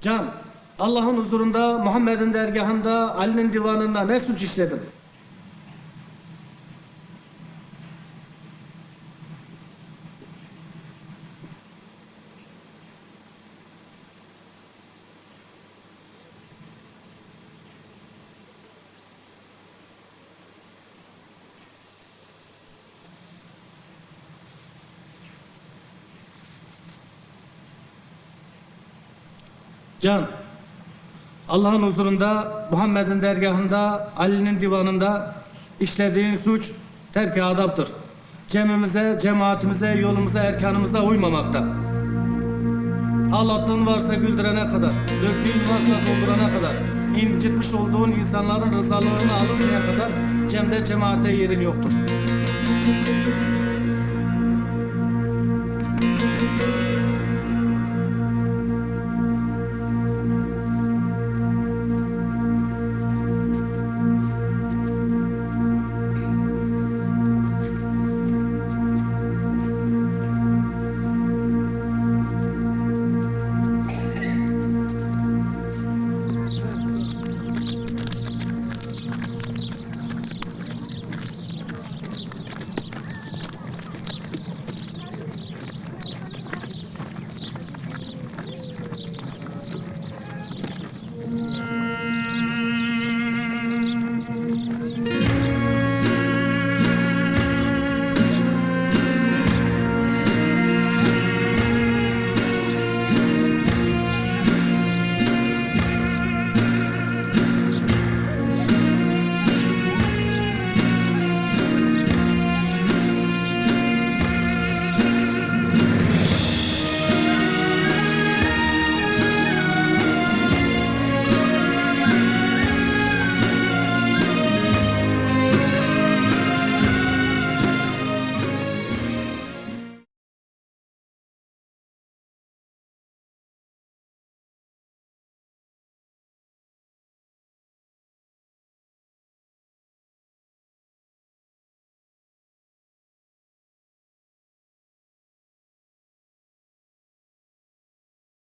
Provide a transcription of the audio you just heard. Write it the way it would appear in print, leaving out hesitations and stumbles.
Can, Allah'ın huzurunda, Muhammed'in dergahında, Ali'nin divanında ne suç işledin? Can, Allah'ın huzurunda, Muhammed'in dergahında, Ali'nin divanında işlediğin suç terk-i adaptır. Cemimize, cemaatimize, yolumuza, erkanımıza uymamakta. Ağlattığın varsa güldürene kadar, döktüğün varsa doldurana kadar, incitmiş olduğun insanların rızalığını alıncaya kadar cemde cemaatte yerin yoktur.